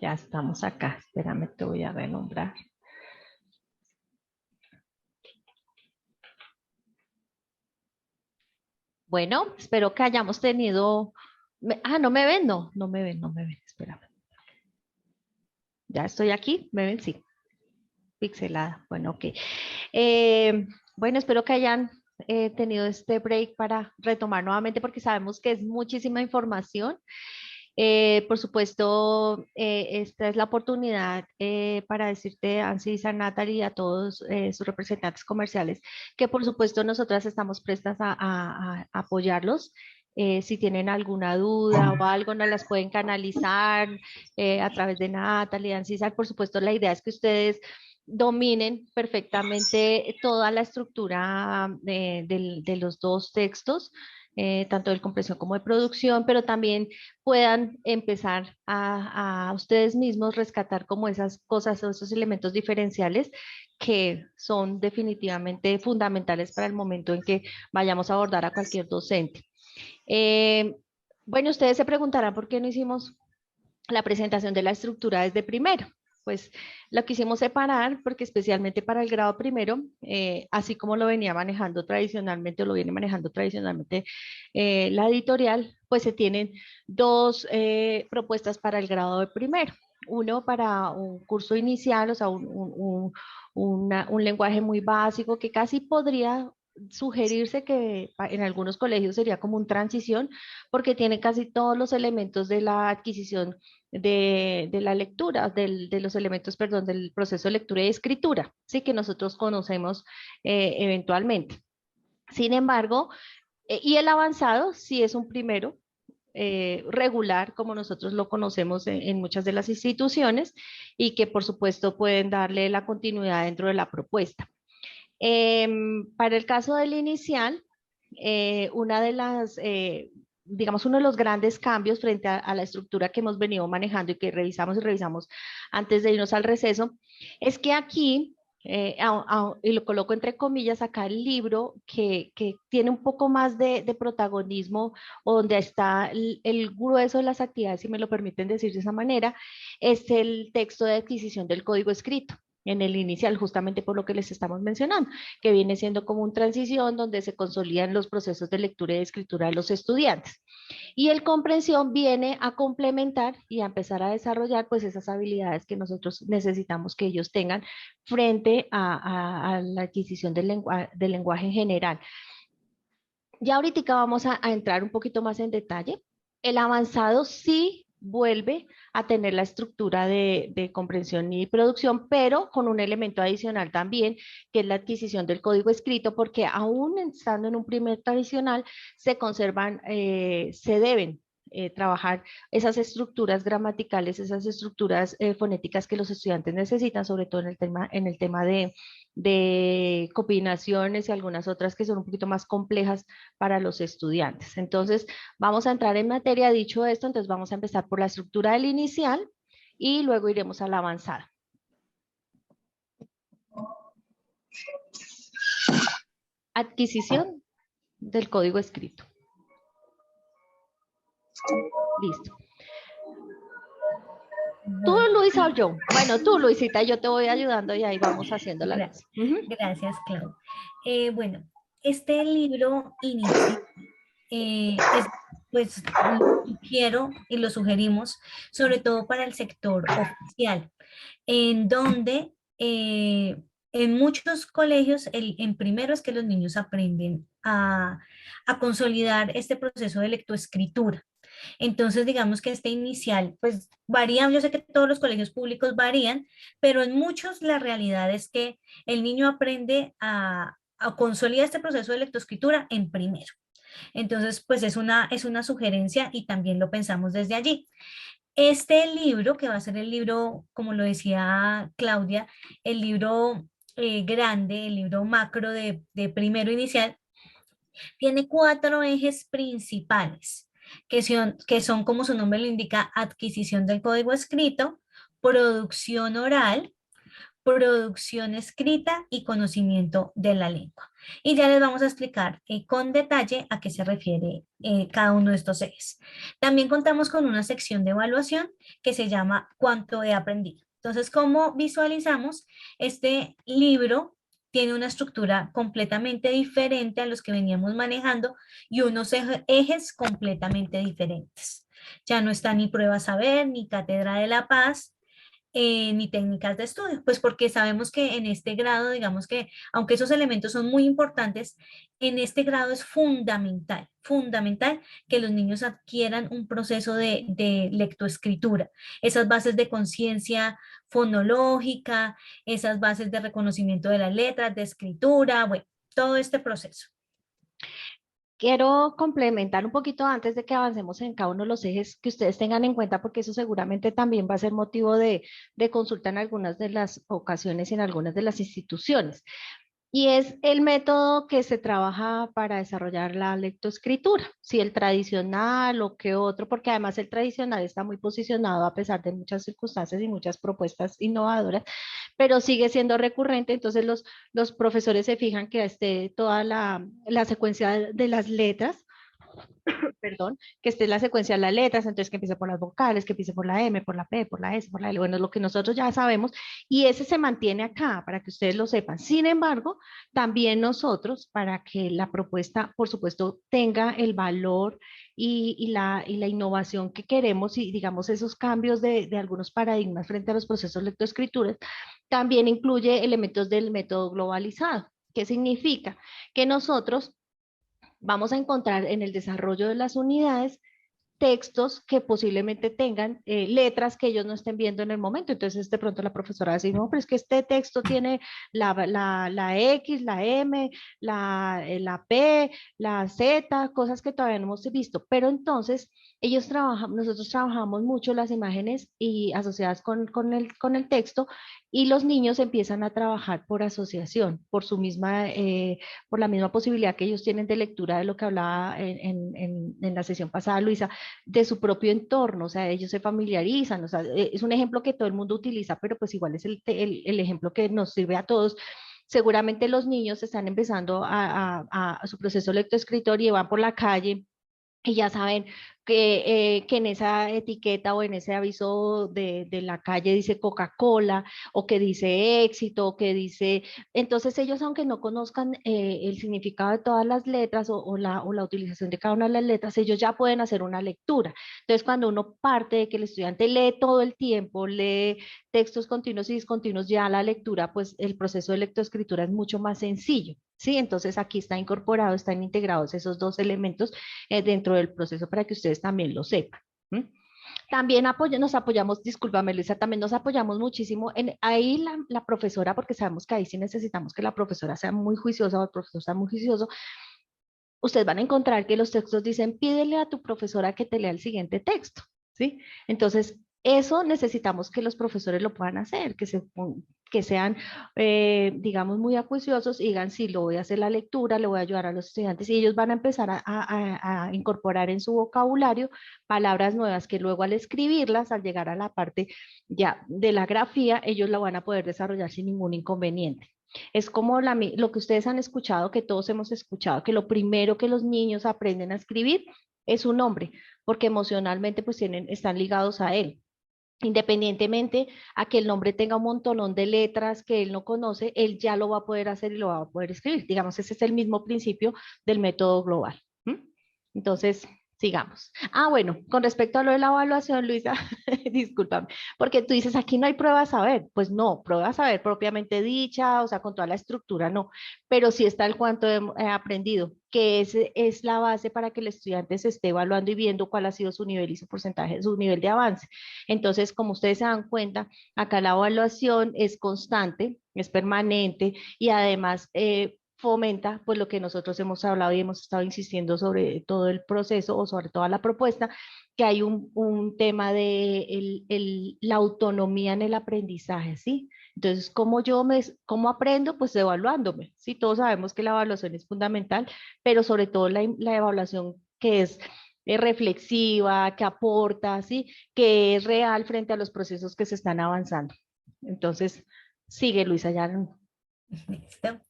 Ya estamos acá. Espérame, te voy a renombrar. Bueno, espero que hayamos tenido... no me ven, no me ven, no me ven. Espérame. Ya estoy aquí, ¿me ven? Sí, pixelada. Bueno, ok. Bueno, espero que hayan tenido este break para retomar nuevamente porque sabemos que es muchísima información. Por supuesto, esta es la oportunidad para decirte, Ansisa, Natalie y a todos sus representantes comerciales, que por supuesto nosotras estamos prestas a apoyarlos. Si tienen alguna duda o algo, nos las pueden canalizar a través de Natalie, Ansisa. Por supuesto, la idea es que ustedes dominen perfectamente toda la estructura de los dos textos, tanto de compresión como de producción, pero también puedan empezar a ustedes mismos rescatar como esas cosas o esos elementos diferenciales que son definitivamente fundamentales para el momento en que vayamos a abordar a cualquier docente. Eh, bueno, ustedes se preguntarán por qué no hicimos la presentación de la estructura desde primero. Pues lo quisimos separar porque especialmente para el grado primero, así como lo venía manejando tradicionalmente o lo viene manejando tradicionalmente la editorial, pues se tienen dos propuestas para el grado de primero. Uno para un curso inicial, o sea, un lenguaje muy básico que casi podría sugerirse que en algunos colegios sería como un transición porque tiene casi todos los elementos de la adquisición de la lectura, de los elementos, perdón, del proceso de lectura y escritura, sí que nosotros conocemos eventualmente. Sin embargo, y el avanzado sí es un primero, regular, como nosotros lo conocemos en muchas de las instituciones, y que por supuesto pueden darle la continuidad dentro de la propuesta. Para el caso del inicial, una de las, digamos, uno de los grandes cambios frente a la estructura que hemos venido manejando y que revisamos y revisamos antes de irnos al receso, es que aquí, y lo coloco entre comillas acá, el libro que tiene un poco más de protagonismo, o donde está el grueso de las actividades, si me lo permiten decir de esa manera, es el texto de adquisición del código escrito en el inicial, justamente por lo que les estamos mencionando, que viene siendo como una transición donde se consolidan los procesos de lectura y de escritura de los estudiantes. Y el comprensión viene a complementar y a empezar a desarrollar pues esas habilidades que nosotros necesitamos que ellos tengan frente a la adquisición del lenguaje en general. Ya ahorita vamos a entrar un poquito más en detalle. El avanzado sí vuelve a tener la estructura de comprensión y producción, pero con un elemento adicional también, que es la adquisición del código escrito, porque aún estando en un primer tradicional, se conservan, se deben trabajar esas estructuras gramaticales, esas estructuras fonéticas que los estudiantes necesitan, sobre todo en el tema de combinaciones y algunas otras que son un poquito más complejas para los estudiantes. Entonces, vamos a entrar en materia. Dicho esto, entonces vamos a empezar por la estructura del inicial y luego iremos a la avanzada. Adquisición del código escrito. Listo. ¿Tú, Bueno, Luisa, o yo? Bueno, tú, Luisita, yo te voy ayudando y ahí vamos haciendo la gra- cosa. Ujú. gracias, Clau. Bueno, este libro inicia, es, pues lo sugiero y lo sugerimos, sobre todo para el sector oficial, en donde en muchos colegios, en primero es que los niños aprenden a consolidar este proceso de lectoescritura. Entonces, digamos que este inicial, pues varía, yo sé que todos los colegios públicos varían, pero en muchos la realidad es que el niño aprende a consolidar este proceso de lectoescritura en primero. Entonces, pues es una sugerencia y también lo pensamos desde allí. Este libro, que va a ser el libro, como lo decía Claudia, el libro grande, el libro macro de primero inicial, tiene cuatro ejes principales, que son, como su nombre lo indica, adquisición del código escrito, producción oral, producción escrita y conocimiento de la lengua. Y ya les vamos a explicar con detalle a qué se refiere cada uno de estos ejes. También contamos con una sección de evaluación que se llama ¿Cuánto he aprendido? Entonces, ¿cómo visualizamos? Este libro tiene una estructura completamente diferente a los que veníamos manejando y unos ejes completamente diferentes. Ya no está ni prueba saber, ni cátedra de la paz, ni técnicas de estudio, pues porque sabemos que en este grado, digamos que, aunque esos elementos son muy importantes, en este grado es fundamental, fundamental que los niños adquieran un proceso de lectoescritura, esas bases de conciencia fonológica, esas bases de reconocimiento de las letras, de escritura, bueno, todo este proceso. Quiero complementar un poquito antes de que avancemos en cada uno de los ejes que ustedes tengan en cuenta, porque eso seguramente también va a ser motivo de consulta en algunas de las ocasiones y en algunas de las instituciones. Y es el método que se trabaja para desarrollar la lectoescritura, si el tradicional o qué otro, porque además el tradicional está muy posicionado a pesar de muchas circunstancias y muchas propuestas innovadoras, pero sigue siendo recurrente, entonces los profesores se fijan que esté toda la secuencia de las letras, perdón, que esté la secuencia de las letras, entonces que empiece por las vocales, que empiece por la M, por la P, por la S, por la L, bueno, es lo que nosotros ya sabemos, y ese se mantiene acá para que ustedes lo sepan. Sin embargo, también nosotros, para que la propuesta, por supuesto, tenga el valor y la innovación que queremos y digamos esos cambios de algunos paradigmas frente a los procesos lectoescrituras, también incluye elementos del método globalizado. ¿Qué significa? Que nosotros vamos a encontrar en el desarrollo de las unidades textos que posiblemente tengan letras que ellos no estén viendo en el momento. Entonces, de pronto la profesora va a decir, no, pero es que este texto tiene la X, la M, la P, la Z, cosas que todavía no hemos visto. Pero entonces, nosotros trabajamos mucho las imágenes y asociadas con el texto y los niños empiezan a trabajar por asociación, por la misma posibilidad que ellos tienen de lectura de lo que hablaba en la sesión pasada, Luisa, de su propio entorno, o sea, ellos se familiarizan, o sea, es un ejemplo que todo el mundo utiliza, pero pues igual es el ejemplo que nos sirve a todos. Seguramente los niños están empezando a su proceso lectoescritor y van por la calle y ya saben que en esa etiqueta o en ese aviso de la calle dice Coca-Cola o que dice éxito o que dice, entonces ellos aunque no conozcan el significado de todas las letras o la utilización de cada una de las letras, ellos ya pueden hacer una lectura. Entonces cuando uno parte de que el estudiante lee todo el tiempo, lee textos continuos y discontinuos, ya la lectura, pues el proceso de lectoescritura es mucho más sencillo. Sí, entonces aquí está incorporado, están integrados esos dos elementos dentro del proceso para que ustedes también lo sepan. ¿M? También nos apoyamos, discúlpame Luisa, también nos apoyamos muchísimo en ahí la profesora, porque sabemos que ahí sí necesitamos que la profesora sea muy juiciosa o el profesor sea muy juicioso. Ustedes van a encontrar que los textos dicen, pídele a tu profesora que te lea el siguiente texto, ¿sí? Entonces, eso necesitamos que los profesores lo puedan hacer, que sean, digamos, muy acuiciosos y digan, sí, lo voy a hacer la lectura, le voy a ayudar a los estudiantes y ellos van a empezar a incorporar en su vocabulario palabras nuevas que luego al escribirlas, al llegar a la parte ya de la grafía, ellos la van a poder desarrollar sin ningún inconveniente. Es como lo que ustedes han escuchado, que todos hemos escuchado, que lo primero que los niños aprenden a escribir es su nombre, porque emocionalmente pues están ligados a él. Independientemente a que el nombre tenga un montonón de letras que él no conoce, él ya lo va a poder hacer y lo va a poder escribir. Digamos, ese es el mismo principio del método global. ¿M? Entonces, sigamos. Ah, bueno, con respecto a lo de la evaluación, Luisa, discúlpame, porque tú dices, aquí no hay prueba de saber. Pues no, prueba de saber propiamente dicha, o sea, con toda la estructura, no, pero sí está el cuanto he aprendido, que es la base para que el estudiante se esté evaluando y viendo cuál ha sido su nivel y su porcentaje, su nivel de avance. Entonces, como ustedes se dan cuenta, acá la evaluación es constante, es permanente y además fomenta pues lo que nosotros hemos hablado y hemos estado insistiendo sobre todo el proceso o sobre toda la propuesta, que hay un tema de la autonomía en el aprendizaje, ¿sí? Entonces, ¿cómo aprendo? Pues evaluándome, ¿sí? Todos sabemos que la evaluación es fundamental, pero sobre todo la evaluación que es reflexiva, que aporta, ¿sí? Que es real frente a los procesos que se están avanzando. Entonces, Sigue, Luisa, ya. Listo.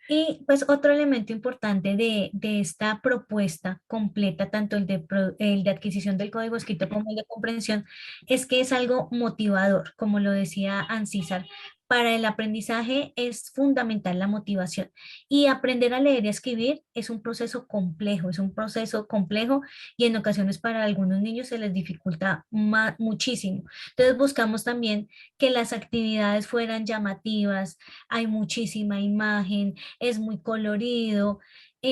Y pues otro elemento importante de esta propuesta completa, tanto el de adquisición del código escrito como el de comprensión, es que es algo motivador, como lo decía Ancísar. Para el aprendizaje es fundamental la motivación y aprender a leer y a escribir es un proceso complejo y en ocasiones para algunos niños se les dificulta muchísimo. Entonces buscamos también que las actividades fueran llamativas, hay muchísima imagen, es muy colorido.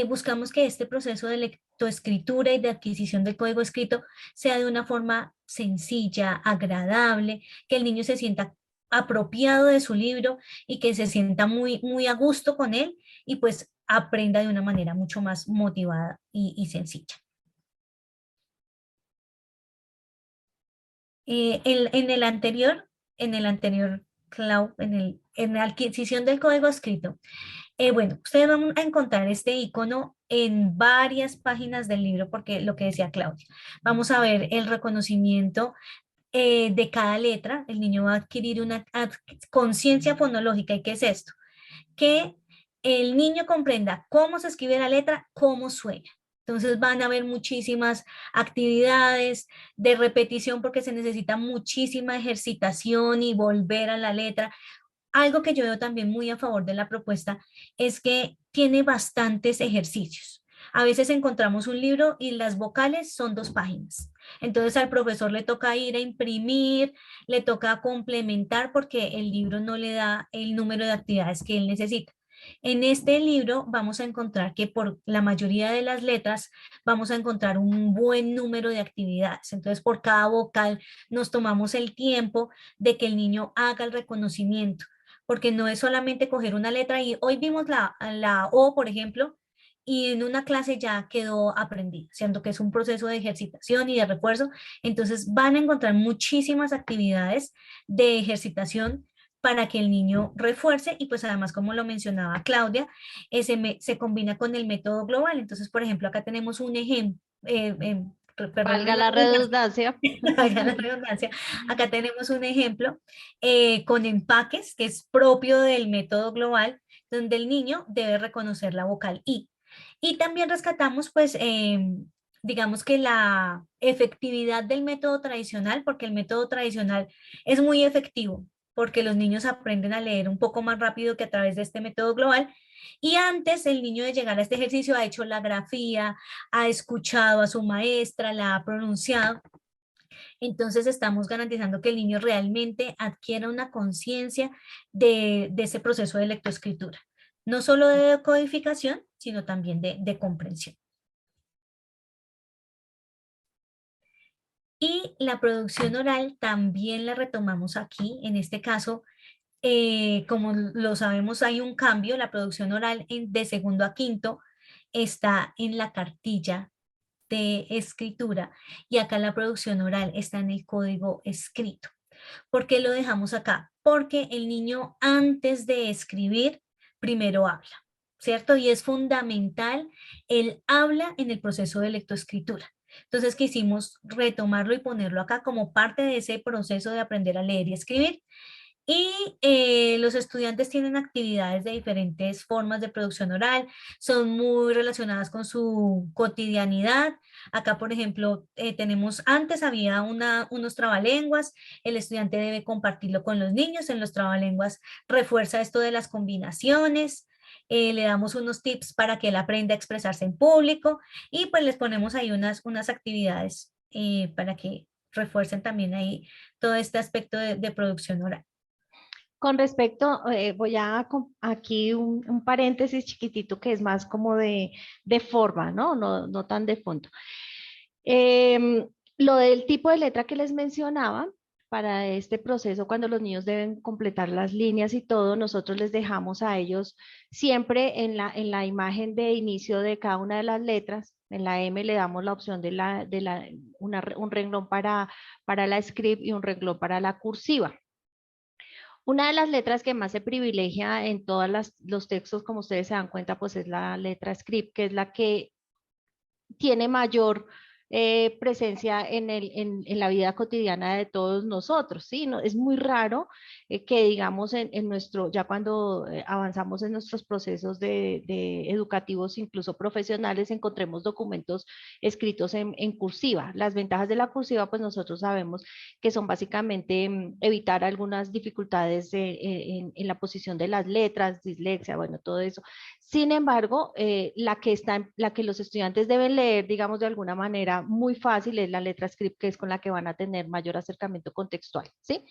Buscamos que este proceso de lectoescritura y de adquisición del código escrito sea de una forma sencilla, agradable, que el niño se sienta apropiado de su libro y que se sienta muy, muy a gusto con él y pues aprenda de una manera mucho más motivada y sencilla. En el anterior, Clau, en la adquisición del código escrito, bueno, ustedes van a encontrar este icono en varias páginas del libro, porque lo que decía Claudia, vamos a ver el reconocimiento de cada letra. El niño va a adquirir una conciencia fonológica. ¿Y qué es esto? Que el niño comprenda cómo se escribe la letra, cómo suena. Entonces van a haber muchísimas actividades de repetición porque se necesita muchísima ejercitación y volver a la letra. Algo que yo veo también muy a favor de la propuesta es que tiene bastantes ejercicios. A veces encontramos un libro y las vocales son 2 páginas. Entonces al profesor le toca ir a imprimir, le toca complementar porque el libro no le da el número de actividades que él necesita. En este libro vamos a encontrar que por la mayoría de las letras vamos a encontrar un buen número de actividades. Entonces por cada vocal nos tomamos el tiempo de que el niño haga el reconocimiento porque no es solamente coger una letra y hoy vimos la O, por ejemplo, y en una clase ya quedó aprendida, siendo que es un proceso de ejercitación y de refuerzo. Entonces van a encontrar muchísimas actividades de ejercitación para que el niño refuerce y pues además, como lo mencionaba Claudia, se combina con el método global. Entonces, por ejemplo, acá tenemos un ejemplo, Valga perdónenme la la redundancia, redundancia. valga la redundancia. Acá tenemos un ejemplo con empaques que es propio del método global, donde el niño debe reconocer la vocal I. Y también rescatamos, pues, digamos que la efectividad del método tradicional, porque el método tradicional es muy efectivo, porque los niños aprenden a leer un poco más rápido que a través de este método global. Y antes el niño de llegar a este ejercicio ha hecho la grafía, ha escuchado a su maestra, la ha pronunciado. Entonces estamos garantizando que el niño realmente adquiera una conciencia de ese proceso de lectoescritura, no solo de codificación, sino también de comprensión. Y la producción oral también la retomamos aquí, en este caso, como lo sabemos, hay un cambio, la producción oral de segundo a quinto está en la cartilla de escritura y acá la producción oral está en el código escrito. ¿Por qué lo dejamos acá? Porque el niño antes de escribir primero habla, ¿cierto? Y es fundamental el habla en el proceso de lectoescritura. Entonces quisimos retomarlo y ponerlo acá como parte de ese proceso de aprender a leer y escribir. Y los estudiantes tienen actividades de diferentes formas de producción oral, son muy relacionadas con su cotidianidad. Acá, por ejemplo, antes había unos trabalenguas, el estudiante debe compartirlo con los niños, en los trabalenguas refuerza esto de las combinaciones, le damos unos tips para que él aprenda a expresarse en público y pues les ponemos ahí unas actividades para que refuercen también ahí todo este aspecto de producción oral. Con respecto, voy a aquí un paréntesis chiquitito que es más como de forma, ¿no? No, no tan de fondo. Em, lo del tipo de letra que les mencionaba, para este proceso, cuando los niños deben completar las líneas y todo, nosotros les dejamos a ellos siempre en la imagen de inicio de cada una de las letras. En la M le damos la opción un renglón para la script y un renglón para la cursiva. Una de las letras que más se privilegia en todos los textos, como ustedes se dan cuenta, pues es la letra script, que es la que tiene mayor presencia en la vida cotidiana de todos nosotros, ¿sí? No, es muy raro que digamos en nuestro, ya cuando avanzamos en nuestros procesos de educativos, incluso profesionales, encontremos documentos escritos en cursiva. Las ventajas de la cursiva, pues nosotros sabemos que son básicamente evitar algunas dificultades en la posición de las letras, dislexia, bueno, todo eso. Sin embargo, la que los estudiantes deben leer, digamos, de alguna manera muy fácil es la letra script, que es con la que van a tener mayor acercamiento contextual, ¿sí?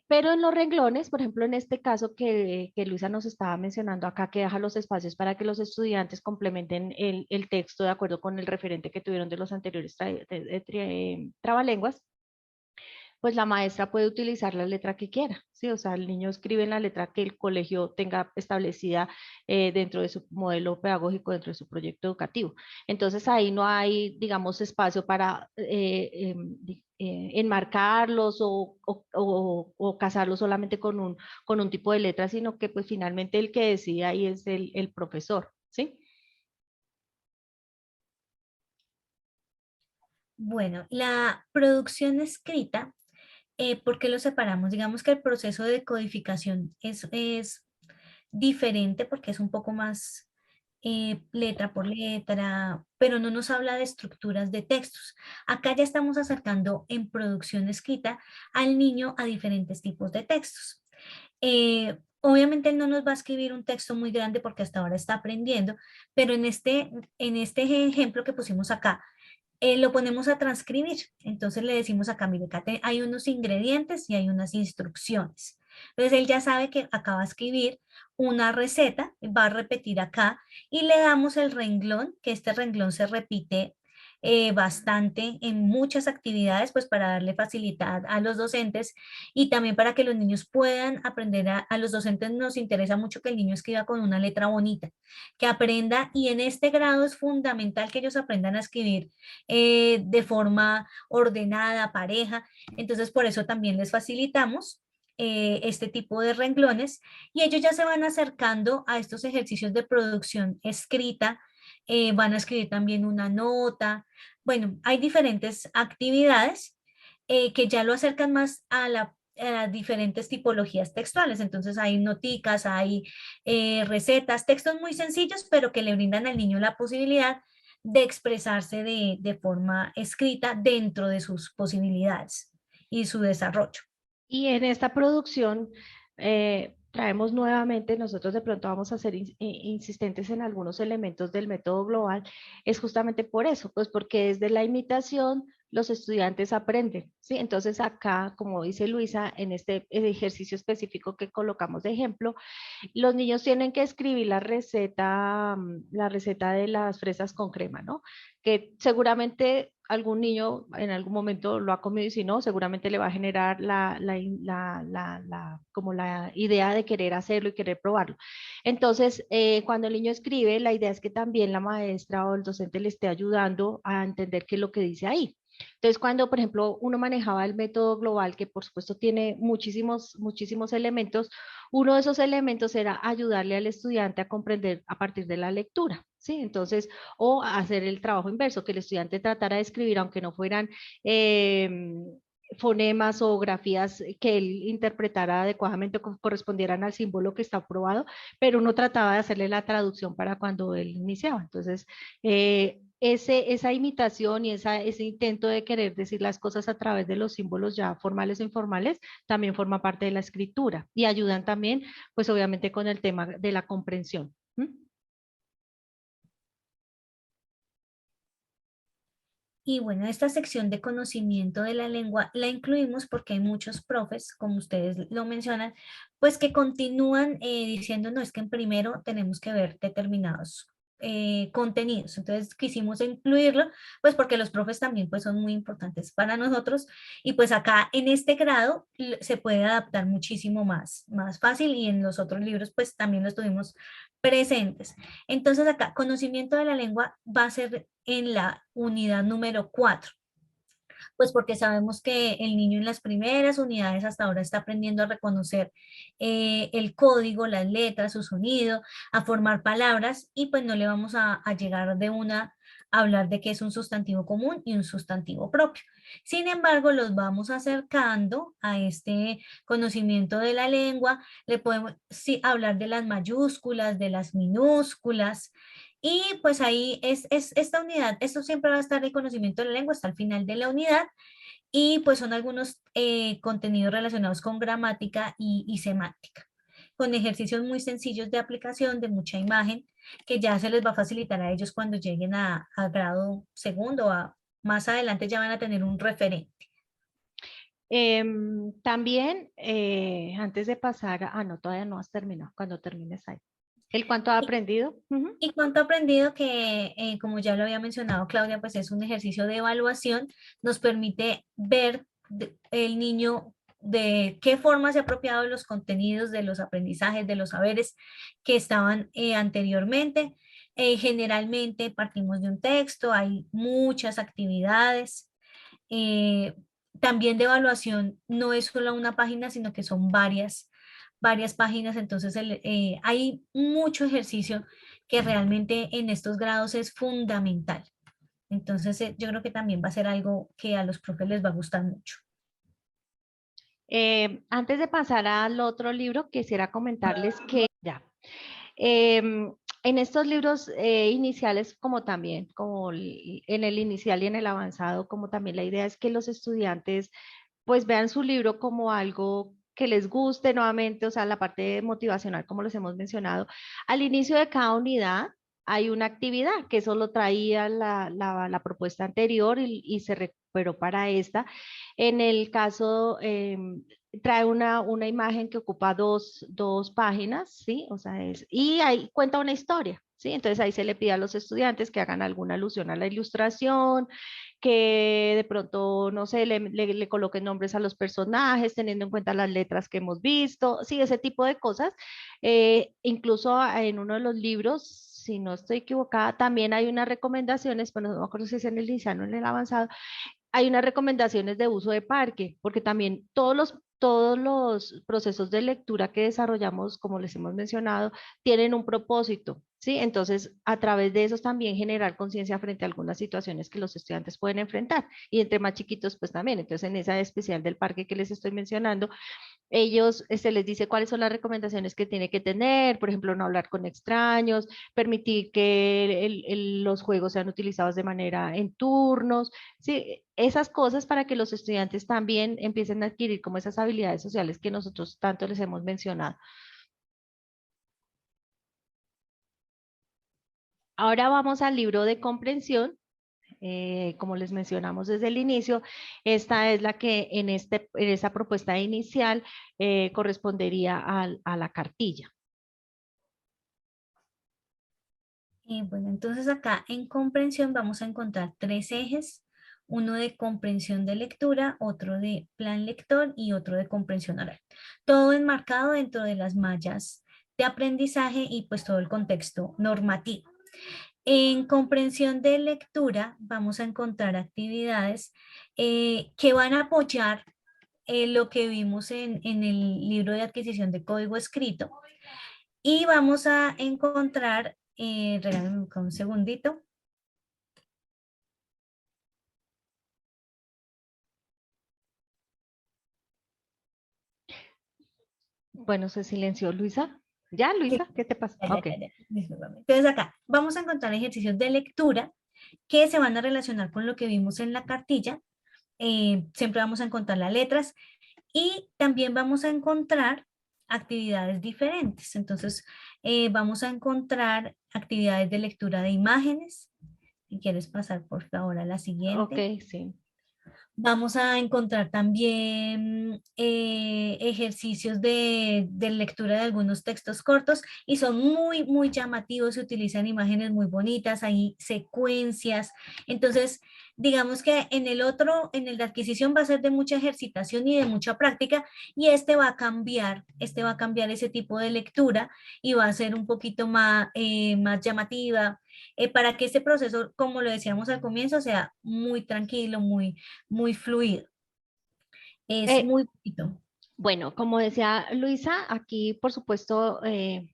Pero en los renglones, por ejemplo, en este caso que Luisa nos estaba mencionando acá, que deja los espacios para que los estudiantes complementen el texto de acuerdo con el referente que tuvieron de los anteriores trabalenguas, pues la maestra puede utilizar la letra que quiera, ¿sí? O sea, el niño escribe en la letra que el colegio tenga establecida dentro de su modelo pedagógico, dentro de su proyecto educativo. Entonces ahí no hay, digamos, espacio para enmarcarlos o casarlos solamente con un tipo de letra, sino que pues finalmente el que decide ahí es el profesor, ¿sí? Bueno, la producción escrita, ¿por qué lo separamos? Digamos que el proceso de codificación es diferente porque es un poco más letra por letra, pero no nos habla de estructuras de textos. Acá ya estamos acercando en producción escrita al niño a diferentes tipos de textos. Obviamente él no nos va a escribir un texto muy grande porque hasta ahora está aprendiendo, pero en este ejemplo que pusimos acá, lo ponemos a transcribir. Entonces le decimos acá, mire, acá hay unos ingredientes y hay unas instrucciones. Entonces él ya sabe que acá va a escribir una receta, va a repetir acá y le damos el renglón, que este renglón se repite bastante en muchas actividades, pues para darle facilidad a los docentes y también para que los niños puedan aprender. A los docentes nos interesa mucho que el niño escriba con una letra bonita, que aprenda, y en este grado es fundamental que ellos aprendan a escribir de forma ordenada, pareja. Entonces, por eso también les facilitamos este tipo de renglones y ellos ya se van acercando a estos ejercicios de producción escrita, van a escribir también una nota. Bueno, hay diferentes actividades que ya lo acercan más a las diferentes tipologías textuales. Entonces hay noticas, hay recetas, textos muy sencillos, pero que le brindan al niño la posibilidad de expresarse de forma escrita dentro de sus posibilidades y su desarrollo. Y en esta producción traemos nuevamente, nosotros de pronto vamos a ser insistentes en algunos elementos del método global, es justamente por eso, pues porque desde la imitación los estudiantes aprenden, ¿sí? Entonces acá, como dice Luisa, en este ejercicio específico que colocamos de ejemplo, los niños tienen que escribir la receta de las fresas con crema, ¿no? Que seguramente algún niño en algún momento lo ha comido y si no, seguramente le va a generar como la idea de querer hacerlo y querer probarlo. Entonces, cuando el niño escribe, la idea es que también la maestra o el docente le esté ayudando a entender qué es lo que dice ahí. Entonces, cuando, por ejemplo, uno manejaba el método global, que por supuesto tiene muchísimos elementos, uno de esos elementos era ayudarle al estudiante a comprender a partir de la lectura, ¿sí? Entonces, o hacer el trabajo inverso, que el estudiante tratara de escribir, aunque no fueran fonemas o grafías que él interpretara adecuadamente o correspondieran al símbolo que está aprobado, pero uno trataba de hacerle la traducción para cuando él iniciaba. Entonces, esa imitación y ese intento de querer decir las cosas a través de los símbolos ya formales o informales también forma parte de la escritura y ayudan también, pues obviamente con el tema de la comprensión. ¿Mm? Y bueno, esta sección de conocimiento de la lengua la incluimos porque hay muchos profes, como ustedes lo mencionan, pues que continúan diciendo, no, es que en primero tenemos que ver determinados contenidos. Entonces quisimos incluirlo, pues porque los profes también pues son muy importantes para nosotros y pues acá en este grado se puede adaptar muchísimo más fácil y en los otros libros pues también lo estuvimos presentes. Entonces acá, conocimiento de la lengua va a ser en la unidad número 4, pues porque sabemos que el niño en las primeras unidades hasta ahora está aprendiendo a reconocer el código, las letras, su sonido, a formar palabras y pues no le vamos a llegar de una hablar de qué es un sustantivo común y un sustantivo propio. Sin embargo, los vamos acercando a este conocimiento de la lengua, le podemos sí, hablar de las mayúsculas, de las minúsculas, y pues ahí es esta unidad, esto siempre va a estar el conocimiento de la lengua hasta el final de la unidad, y pues son algunos contenidos relacionados con gramática y semántica, con ejercicios muy sencillos de aplicación, de mucha imagen, que ya se les va a facilitar a ellos cuando lleguen a grado segundo, más adelante ya van a tener un referente. También, antes de pasar, no, todavía no has terminado, cuando termines ahí. ¿El cuánto ha aprendido? Ujú. Y cuanto he aprendido que, como ya lo había mencionado Claudia, pues es un ejercicio de evaluación, nos permite ver el niño de qué forma se ha apropiado de los contenidos, de los aprendizajes, de los saberes que estaban anteriormente. Generalmente partimos de un texto, hay muchas actividades. eh, También de evaluación no es solo una página, sino que son varias páginas, entonces hay mucho ejercicio que realmente en estos grados es fundamental. Entonces, yo creo que también va a ser algo que a los profes les va a gustar mucho. Antes de pasar al otro libro, quisiera comentarles que ya, em, en estos libros iniciales, como también, como en el inicial y en el avanzado, como también la idea es que los estudiantes pues vean su libro como algo que les guste nuevamente, o sea, la parte motivacional, como les hemos mencionado. Al inicio de cada unidad hay una actividad, que eso lo traía la propuesta anterior y se recuperó para esta. En el caso, trae una imagen que ocupa dos páginas, ¿sí? O sea, y ahí cuenta una historia, ¿sí? Entonces ahí se le pide a los estudiantes que hagan alguna alusión a la ilustración, que de pronto, no sé, le coloquen nombres a los personajes, teniendo en cuenta las letras que hemos visto, sí, ese tipo de cosas. Incluso en uno de los libros, si no estoy equivocada, también hay unas recomendaciones, bueno, no me acuerdo si es en el inicial o en el avanzado, hay unas recomendaciones de uso de parque, porque también todos los procesos de lectura que desarrollamos, como les hemos mencionado, tienen un propósito, ¿sí? Entonces, a través de esos también generar conciencia frente a algunas situaciones que los estudiantes pueden enfrentar, y entre más chiquitos, pues también. Entonces, en esa especial del parque que les estoy mencionando, ellos se les dice cuáles son las recomendaciones que tiene que tener, por ejemplo, no hablar con extraños, permitir que los juegos sean utilizados de manera en turnos, sí, esas cosas para que los estudiantes también empiecen a adquirir como esas habilidades sociales que nosotros tanto les hemos mencionado. Ahora vamos al libro de comprensión. Como les mencionamos desde el inicio, esta es la que en esa propuesta inicial correspondería a la cartilla. Bueno, entonces acá en comprensión vamos a encontrar tres ejes, uno de comprensión de lectura, otro de plan lector y otro de comprensión oral. Todo enmarcado dentro de las mallas de aprendizaje y pues todo el contexto normativo. En comprensión de lectura vamos a encontrar actividades que van a apoyar lo que vimos en el libro de adquisición de código escrito, y vamos a encontrar, regálenme un segundito. Bueno, se silenció Luisa. ¿Ya, Sí, Luisa? ¿Qué te pasa? Ok. ya, discúlpame. Entonces acá vamos a encontrar ejercicios de lectura que se van a relacionar con lo que vimos en la cartilla. Siempre vamos a encontrar las letras y también vamos a encontrar actividades diferentes. Entonces, vamos a encontrar actividades de lectura de imágenes. Si quieres pasar por favor a la Ok, siguiente. sí. Vamos a encontrar también ejercicios de lectura de algunos textos cortos y son muy llamativos, se utilizan imágenes muy bonitas, hay secuencias. Entonces, digamos que en el otro, en el de adquisición va a ser de mucha ejercitación y de mucha práctica, y este va a cambiar ese tipo de lectura y va a ser un poquito más llamativa, para que este proceso, como lo decíamos al comienzo, sea muy tranquilo, muy fluido. Es Eh, muy bonito. bueno, como decía Luisa, aquí por supuesto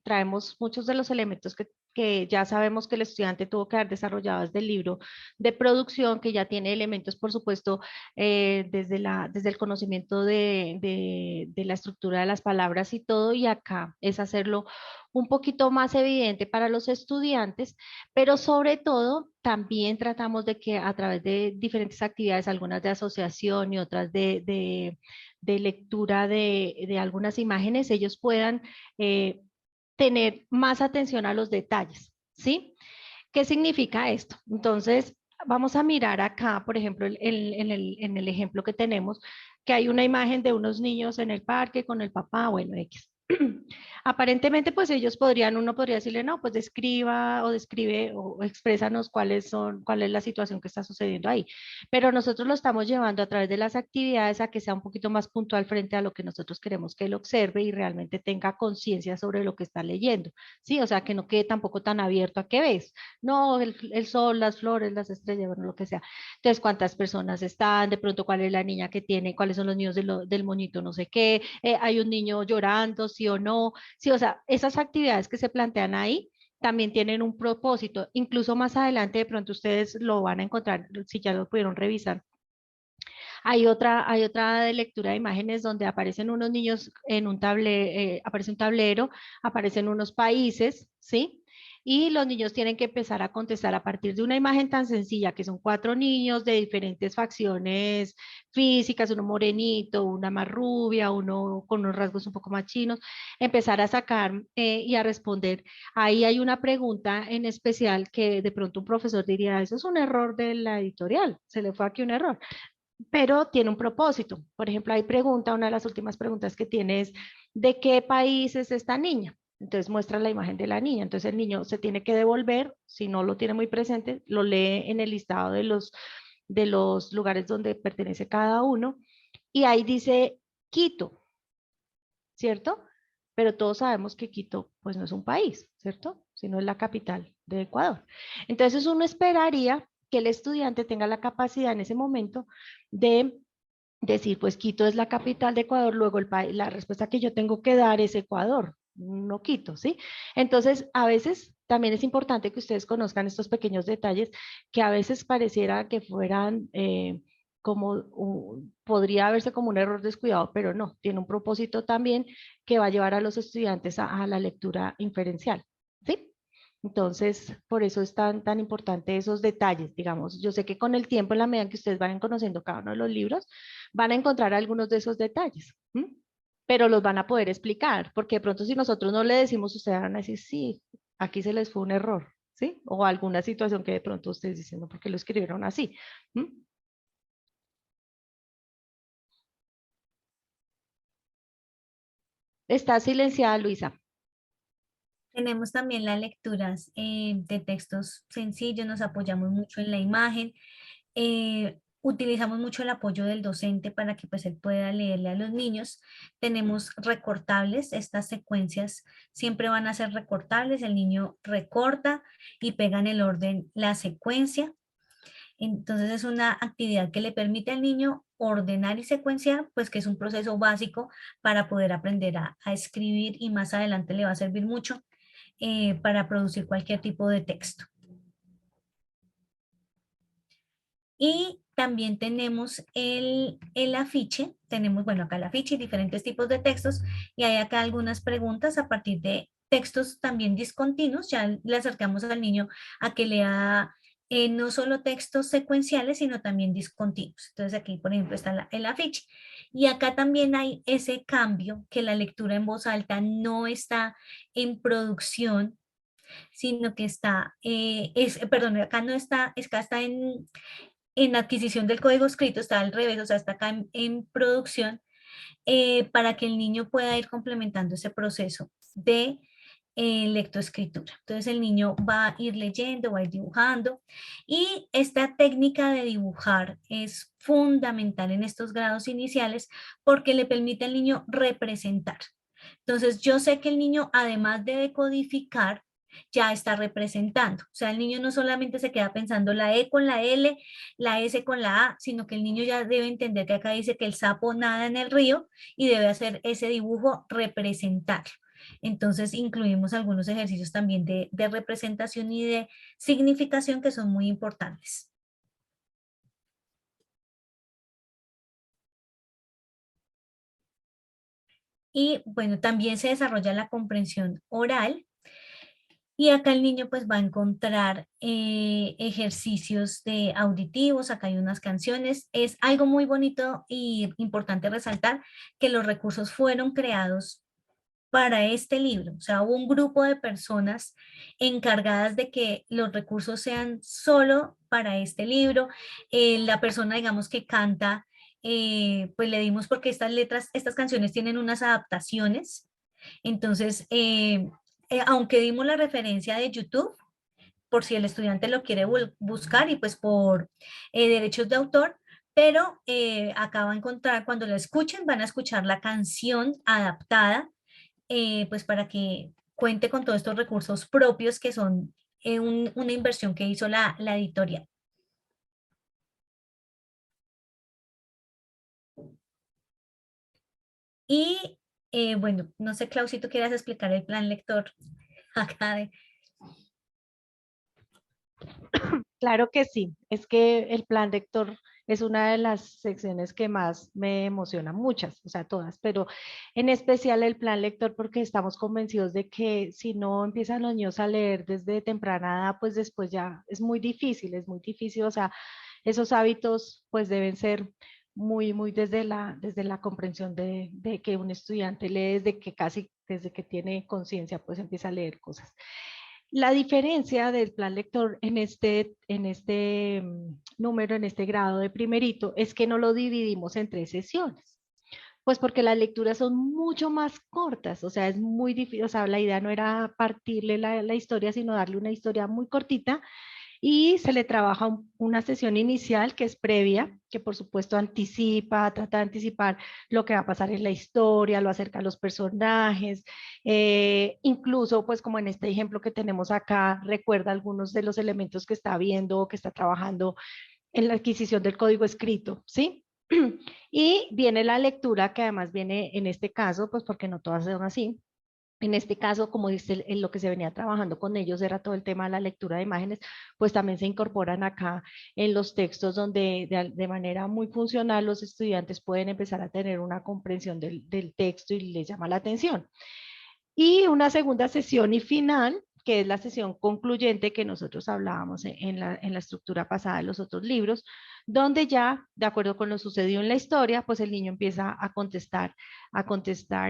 traemos muchos de los elementos que que ya sabemos que el estudiante tuvo que haber desarrollado desde el libro de producción, que ya tiene elementos, por supuesto, desde el conocimiento de la estructura de las palabras y todo, y acá es hacerlo un poquito más evidente para los estudiantes, pero sobre todo también tratamos de que a través de diferentes actividades, algunas de asociación y otras de lectura de algunas imágenes, ellos puedan tener más atención a los detalles, ¿sí? ¿Qué significa esto? Entonces, vamos a mirar acá, por ejemplo, en el ejemplo que tenemos, que hay una imagen de unos niños en el parque con el papá, bueno, X. Aparentemente, pues ellos podrían, uno podría decirle, no, pues describa o describe o exprésanos cuál es la situación que está sucediendo ahí. Pero nosotros lo estamos llevando a través de las actividades a que sea un poquito más puntual frente a lo que nosotros queremos que él observe y realmente tenga conciencia sobre lo que está leyendo. Sí, o sea, que no quede tampoco tan abierto a qué ves. No, el sol, las flores, las estrellas, bueno, lo que sea. Entonces, cuántas personas están, de pronto cuál es la niña que tiene, cuáles son los niños del moñito, no sé qué, hay un niño llorando, sí o no. Sí, o sea, esas actividades que se plantean ahí también tienen un propósito. Incluso más adelante, de pronto ustedes lo van a encontrar, si ya lo pudieron revisar. Hay otra de lectura de imágenes donde aparecen unos niños en un aparece un tablero, aparecen unos países, ¿sí? Y los niños tienen que empezar a contestar a partir de una imagen tan sencilla, que son cuatro niños de diferentes facciones físicas, uno morenito, una más rubia, uno con unos rasgos un poco más chinos, empezar a sacar y a responder. Ahí hay una pregunta en especial que de pronto un profesor diría, eso es un error de la editorial, se le fue aquí un error, pero tiene un propósito. Por ejemplo, hay pregunta, una de las últimas preguntas que tiene es, ¿de qué país es esta niña? Entonces muestra la imagen de la niña. Entonces el niño se tiene que devolver, si no lo tiene muy presente, lo lee en el listado de los lugares donde pertenece cada uno. Y ahí dice Quito, ¿cierto? Pero todos sabemos que Quito, pues no es un país, ¿cierto? Sino es la capital de Ecuador. Entonces uno esperaría que el estudiante tenga la capacidad en ese momento de decir, pues Quito es la capital de Ecuador, luego la respuesta que yo tengo que dar es Ecuador, no Quito, ¿sí? Entonces, a veces también es importante que ustedes conozcan estos pequeños detalles que a veces pareciera que fueran como, podría verse como un error descuidado, pero no, tiene un propósito también que va a llevar a los estudiantes a la lectura inferencial, ¿sí? Entonces, por eso es tan importante esos detalles, digamos. Yo sé que con el tiempo, en la medida en que ustedes vayan conociendo cada uno de los libros, van a encontrar algunos de esos detalles, ¿m? Pero los van a poder explicar, porque de pronto si nosotros no le decimos, ustedes van a decir, sí, aquí se les fue un error, ¿sí? O alguna situación que de pronto ustedes dicen, no, ¿por qué lo escribieron así? ¿M? Está silenciada, Luisa. Tenemos también las lecturas de textos sencillos, nos apoyamos mucho en la imagen, utilizamos mucho el apoyo del docente para que pues él pueda leerle a los niños. Tenemos recortables, estas secuencias siempre van a ser recortables, el niño recorta y pega en el orden la secuencia. Entonces es una actividad que le permite al niño ordenar y secuenciar, pues que es un proceso básico para poder aprender a escribir y más adelante le va a servir mucho para producir cualquier tipo de texto. Y también tenemos el afiche, tenemos, bueno, acá el afiche y diferentes tipos de textos, y hay acá algunas preguntas a partir de textos también discontinuos, ya le acercamos al niño a que lea no solo textos secuenciales, sino también discontinuos. Entonces aquí, por ejemplo, está el afiche. Y acá también hay ese cambio que la lectura en voz alta no está en producción, sino que está, perdón, acá no está, acá está en adquisición del código escrito, está al revés, o sea, está acá en producción, para que el niño pueda ir complementando ese proceso de lectoescritura. Entonces el niño va a ir leyendo, va a ir dibujando y esta técnica de dibujar es fundamental en estos grados iniciales porque le permite al niño representar. Entonces yo sé que el niño, además de decodificar, ya está representando. O sea, el niño no solamente se queda pensando la E con la L, la S con la A, sino que el niño ya debe entender que acá dice que el sapo nada en el río y debe hacer ese dibujo representar. Entonces incluimos algunos ejercicios también de representación y de significación que son muy importantes. Y bueno, también se desarrolla la comprensión oral. Y acá el niño pues va a encontrar ejercicios de auditivos, acá hay unas canciones. Es algo muy bonito y importante resaltar que los recursos fueron creados para este libro. O sea, hubo un grupo de personas encargadas de que los recursos sean solo para este libro. La persona, digamos, que canta, pues le dimos porque estas letras, estas canciones tienen unas adaptaciones. Entonces, aunque dimos la referencia de YouTube, por si el estudiante lo quiere buscar y pues por derechos de autor, pero acá va a encontrar, cuando lo escuchen, van a escuchar la canción adaptada, pues para que cuente con todos estos recursos propios que son una inversión que hizo la editorial. Y bueno, no sé, Clau, si tú quieras explicar el plan lector acá de... Claro que sí, es que el plan lector es una de las secciones que más me emociona, muchas, o sea, todas, pero en especial el plan lector porque estamos convencidos de que si no empiezan los niños a leer desde temprana edad, pues después ya es muy difícil, o sea, esos hábitos pues deben ser muy desde la comprensión de que un estudiante lee desde que casi, desde que tiene conciencia, pues empieza a leer cosas. La diferencia del plan lector en este número, en este grado de primerito, es que no lo dividimos en 3 sesiones. Pues porque las lecturas son mucho más cortas, o sea, es muy difícil, o sea, la idea no era partirle la historia, sino darle una historia muy cortita y se le trabaja una sesión inicial que es previa, que por supuesto anticipa, trata de anticipar lo que va a pasar en la historia, lo acerca a los personajes, incluso pues como en este ejemplo que tenemos acá, recuerda algunos de los elementos que está viendo o que está trabajando en la adquisición del código escrito, ¿sí? Y viene la lectura que además viene en este caso, pues porque no todas son así, en este caso, como dice, en lo que se venía trabajando con ellos era todo el tema de la lectura de imágenes, pues también se incorporan acá en los textos donde de manera muy funcional los estudiantes pueden empezar a tener una comprensión del texto y les llama la atención. Y una segunda sesión y final, que es la sesión concluyente que nosotros hablábamos en la estructura pasada de los otros libros, donde ya, de acuerdo con lo sucedido en la historia, pues el niño empieza a contestar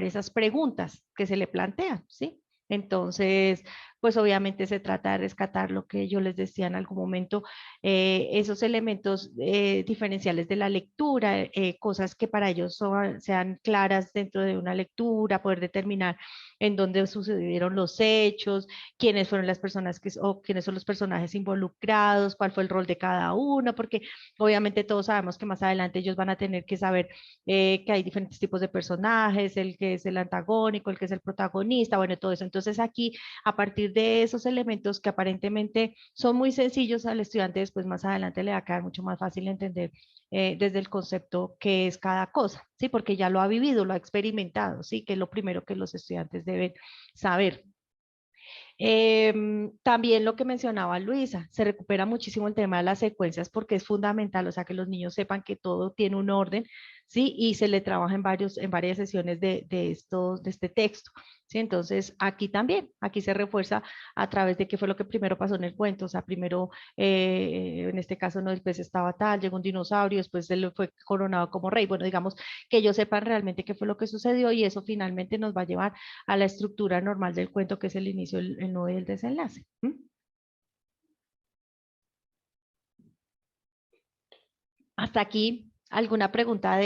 esas preguntas que se le plantean, ¿sí? Entonces, pues obviamente se trata de rescatar lo que yo les decía en algún momento, esos elementos diferenciales de la lectura, cosas que para ellos sean claras dentro de una lectura, poder determinar en dónde sucedieron los hechos, quiénes fueron las personas o quiénes son los personajes involucrados, cuál fue el rol de cada uno, porque obviamente todos sabemos que más adelante ellos van a tener que saber que hay diferentes tipos de personajes, el que es el antagónico, el que es el protagonista, bueno, todo eso. Entonces aquí, a partir de esos elementos que aparentemente son muy sencillos al estudiante, después más adelante le va a quedar mucho más fácil entender desde el concepto qué es cada cosa, ¿sí? Porque ya lo ha vivido, lo ha experimentado, ¿sí? Que es lo primero que los estudiantes deben saber. También lo que mencionaba Luisa, se recupera muchísimo el tema de las secuencias porque es fundamental, o sea, que los niños sepan que todo tiene un orden, ¿sí? Y se le trabaja en varias sesiones de este texto, ¿sí? Entonces, aquí también, aquí se refuerza a través de qué fue lo que primero pasó en el cuento, o sea, primero, en este caso, no, el pez estaba tal, llegó un dinosaurio, después él fue coronado como rey, bueno, digamos, que ellos sepan realmente qué fue lo que sucedió y eso finalmente nos va a llevar a la estructura normal del cuento, que es el inicio, el nudo y el desenlace. ¿Mm? Hasta aquí, ¿alguna pregunta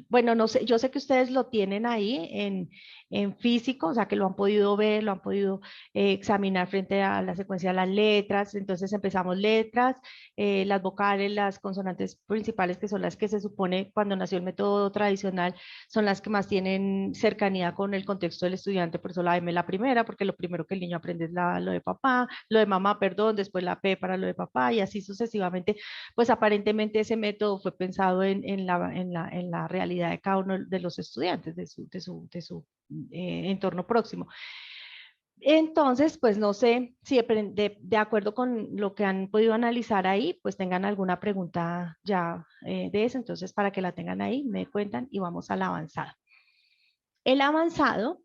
bueno, no sé, yo sé que ustedes lo tienen ahí en físico, o sea, que lo han podido ver, lo han podido examinar frente a la secuencia de las letras. Entonces empezamos letras, las vocales, las consonantes principales, que son las que se supone cuando nació el método tradicional, son las que más tienen cercanía con el contexto del estudiante, por eso la M es la primera, porque lo primero que el niño aprende es lo de papá, lo de mamá, perdón, después la P para lo de papá y así sucesivamente. Pues aparentemente ese método fue pensado en la realidad de cada uno de los estudiantes, de su entorno próximo. Entonces, pues no sé si de acuerdo con lo que han podido analizar ahí, pues tengan alguna pregunta ya de eso. Entonces, para que la tengan ahí, me cuentan y vamos al avanzado. El avanzado,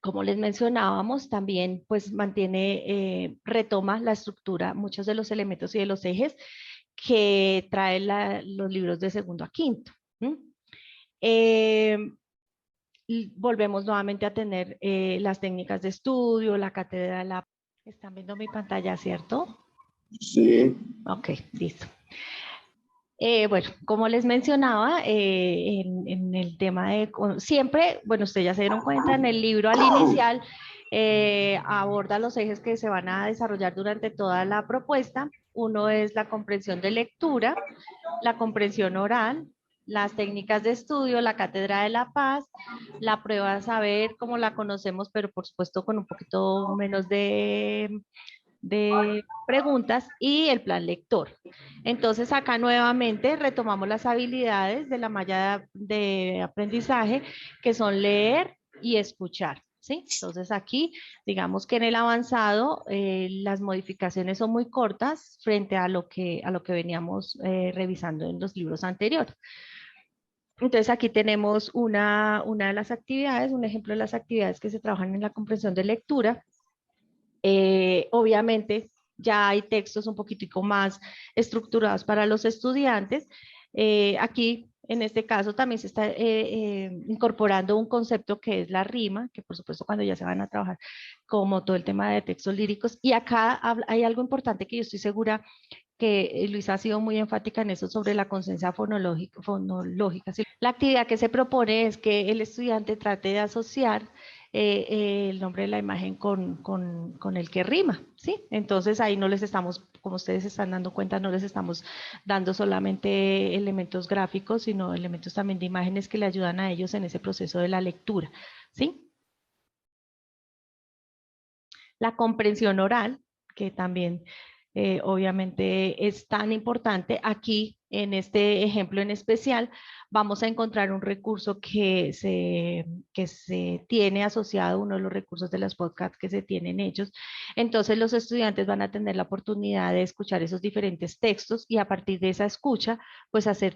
como les mencionábamos, también pues retoma la estructura, muchos de los elementos y de los ejes que traen los libros de segundo a quinto. Y volvemos nuevamente a tener las técnicas de estudio, la cátedra, ¿Están viendo mi pantalla, cierto? Sí. Ok, listo. Bueno, como les mencionaba, en el tema de siempre, bueno, ustedes ya se dieron cuenta, en el libro al inicial aborda los ejes que se van a desarrollar durante toda la propuesta. Uno es la comprensión de lectura, la comprensión oral, las técnicas de estudio, la cátedra de la paz, la prueba de saber como la conocemos, pero por supuesto con un poquito menos de preguntas y el plan lector. Entonces acá nuevamente retomamos las habilidades de la malla de aprendizaje que son leer y escuchar. ¿Sí? Entonces aquí, digamos que en el avanzado las modificaciones son muy cortas frente a lo que veníamos revisando en los libros anteriores. Entonces aquí tenemos una de las actividades, un ejemplo de las actividades que se trabajan en la comprensión de lectura. Obviamente ya hay textos un poquitico más estructurados para los estudiantes. Aquí, en este caso, también se está incorporando un concepto que es la rima, que por supuesto cuando ya se van a trabajar como todo el tema de textos líricos. Y acá hay algo importante que yo estoy segura que Luisa ha sido muy enfática en eso sobre la conciencia fonológica. ¿Sí? La actividad que se propone es que el estudiante trate de asociar el nombre de la imagen con el que rima, ¿sí? Entonces ahí no les estamos, como ustedes se están dando cuenta, no les estamos dando solamente elementos gráficos, sino elementos también de imágenes que le ayudan a ellos en ese proceso de la lectura, ¿sí? La comprensión oral, que también obviamente es tan importante. Aquí, en este ejemplo en especial, vamos a encontrar un recurso que se tiene asociado, uno de los recursos de los podcasts que se tienen ellos. Entonces, los estudiantes van a tener la oportunidad de escuchar esos diferentes textos y a partir de esa escucha, pues hacer